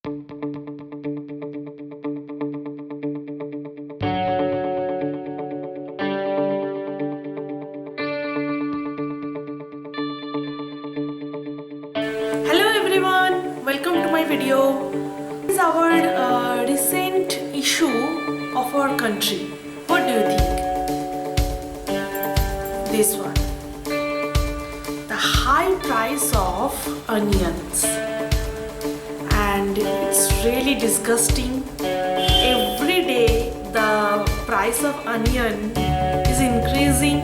Hello everyone, welcome to my video. This is our recent issue of our country. What do you think? This one. The high price of onions. And it's really disgusting. Every day the price of onion is increasing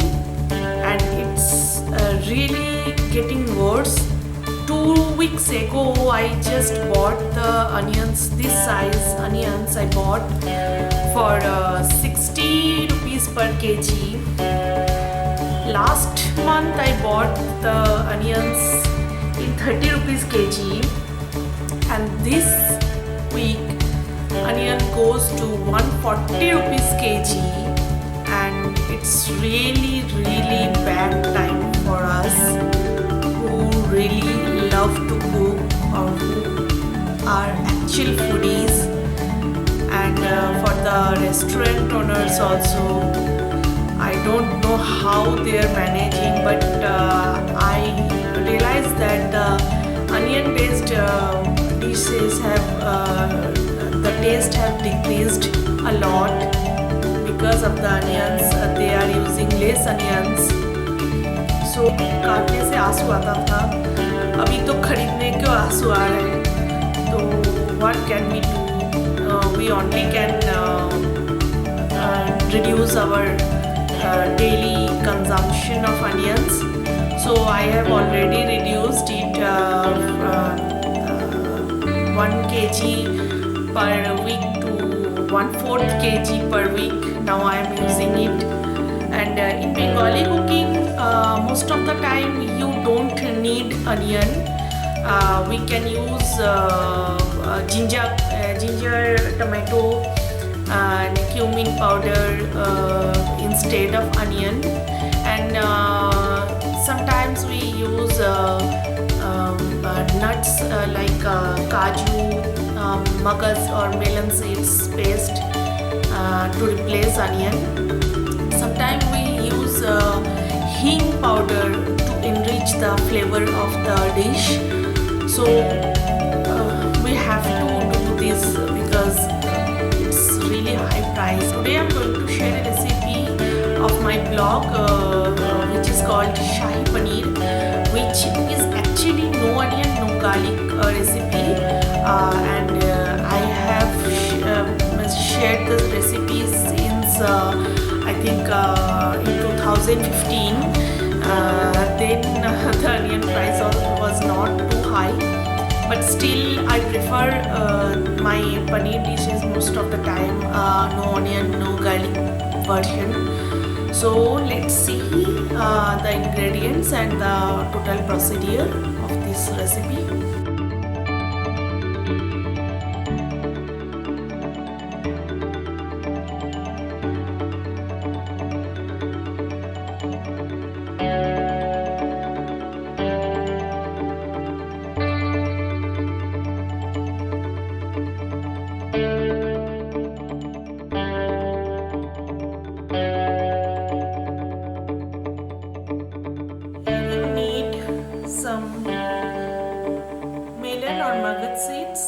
and it's really getting worse. 2 weeks ago I just bought the onions, this size onions I bought for 60 rupees per kg. Last month I bought the onions in 30 rupees kg, and this week onion goes to 140 rupees kg, and it's really bad time for us who really love to cook or who are actual foodies, and for the restaurant owners also. I don't know how they are managing, but I realize that the onion based dishes have the taste have decreased a lot because of the onions. They are using less onions. So काटने से आंसू आता था, अभी तो खरीदने क्यों आंसू आ रहे हैं. तो what can we do? We only can reduce our daily consumption of onions. So I have already reduced it 1 kg per week to 1/4 kg per week. Now I am using it. And in Bengali cooking, most of the time you don't need onion. We can use ginger, tomato and cumin powder instead of onion. And sometimes we use nuts like kaju, magas or melon seeds paste to replace onion. Sometimes we use hing powder to enrich the flavor of the dish. So we have to do this because it's really high price. Today I'm going to share a recipe of my blog which is called Shahi Paneer, which is actually no onion, no garlic recipe, and I have shared this recipe since I think in 2015. Then the onion price was not too high, but still I prefer my paneer dishes most of the time no onion, no garlic version. So let's see the ingredients and the total procedure of this recipe. Some melon or maggot seeds,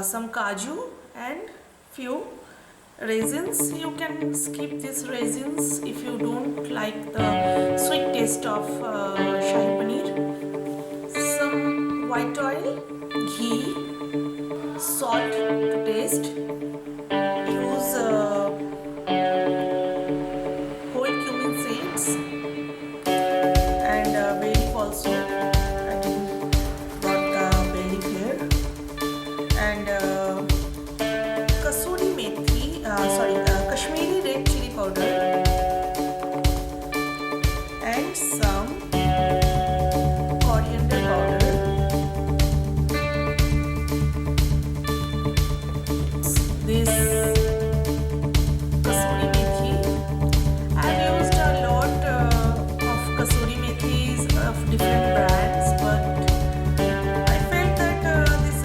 some kaju and few raisins. You can skip these raisins if you don't like the sweet taste of Shahi Paneer. Some white oil, ghee, salt to taste. Use whole cumin seeds and bay leaf also. I got the bay leaf here. And kasuri methi, Kashmiri red chili powder, and some coriander powder. This kasuri methi, I have used a lot of kasuri methis of different brands, but I felt that this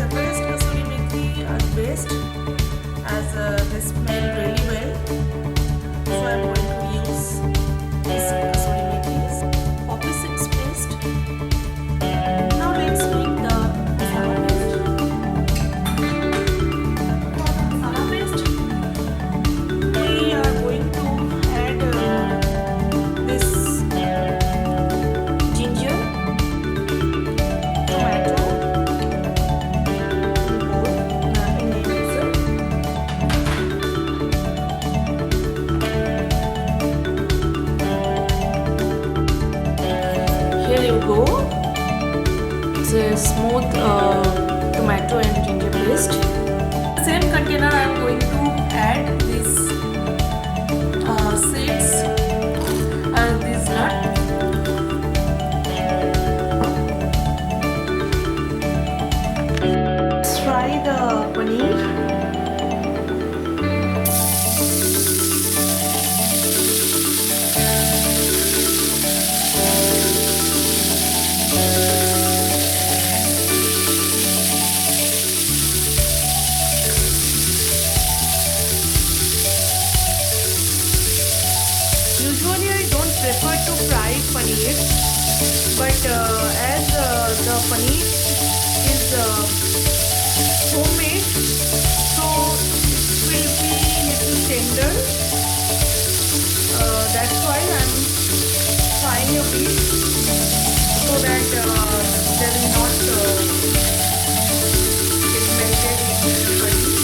paneer, but as the paneer is homemade, so it will be little tender. That's why I'm frying a bit so that they will not get melted in the paneer.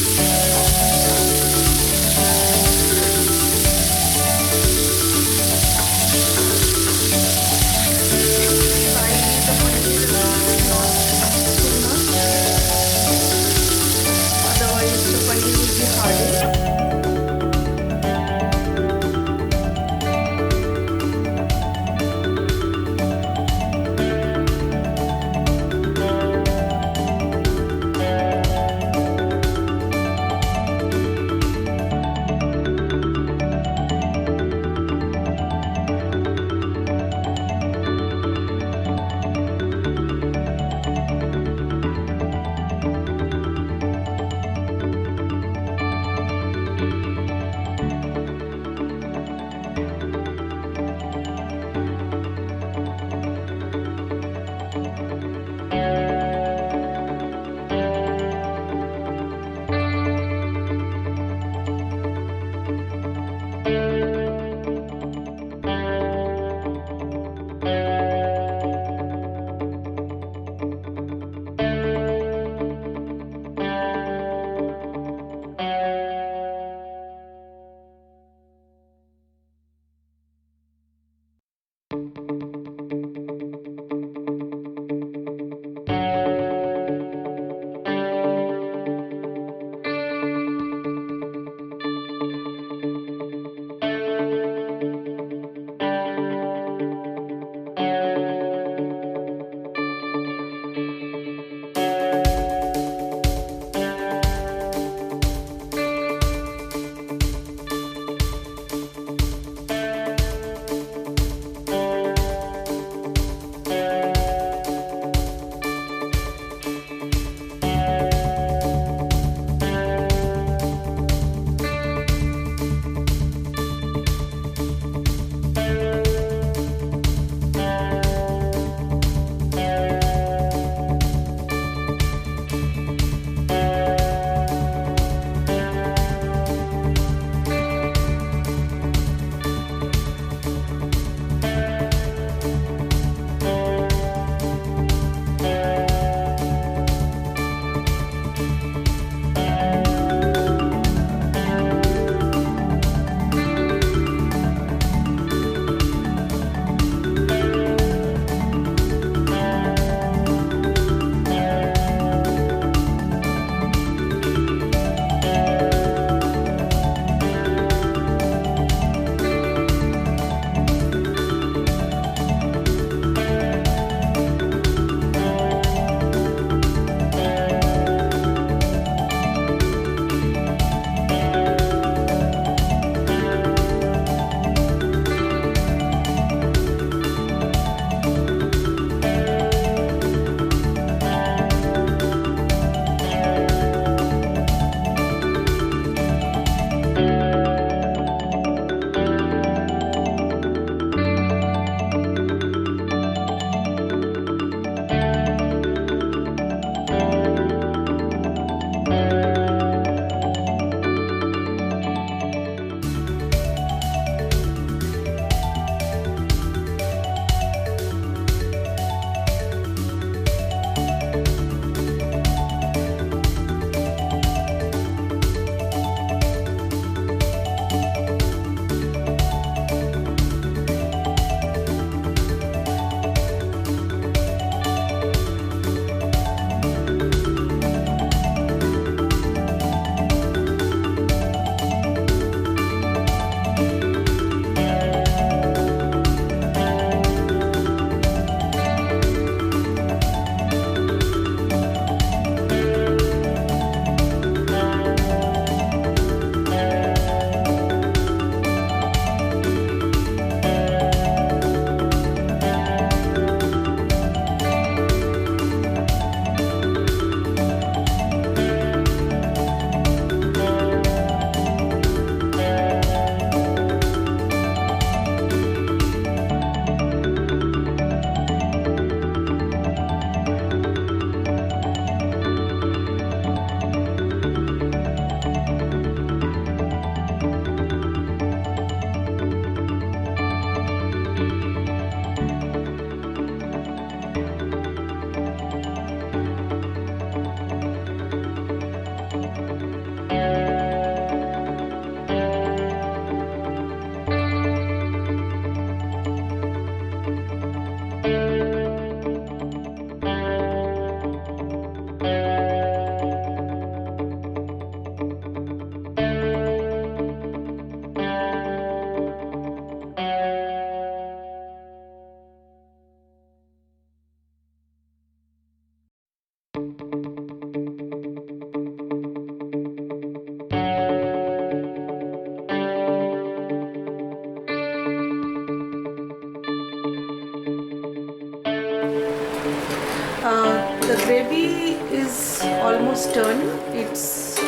gravy is almost done. It's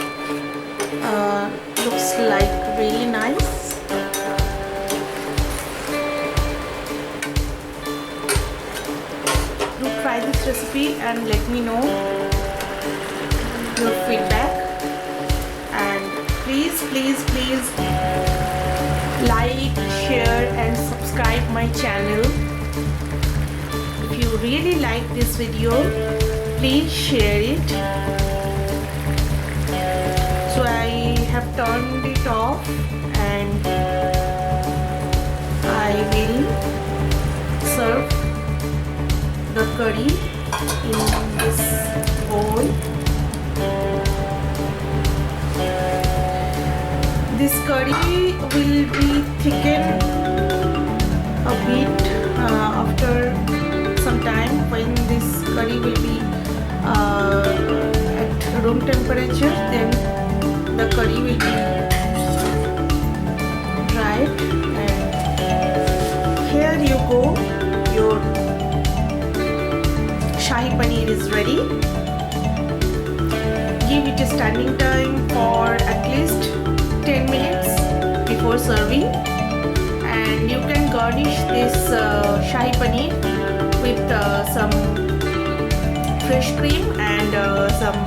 looks like really nice. Do try this recipe and let me know your feedback, and please like, share and subscribe my channel. If you really like this video, please share it. So I have turned it off and I will serve the curry in this bowl. This curry will be thickened a bit after some time. When this curry will be at room temperature, then the curry will be dried. And here you go, your Shahi Paneer is ready. Give it a standing time for at least 10 minutes before serving, and you can garnish this Shahi Paneer with some fresh cream and some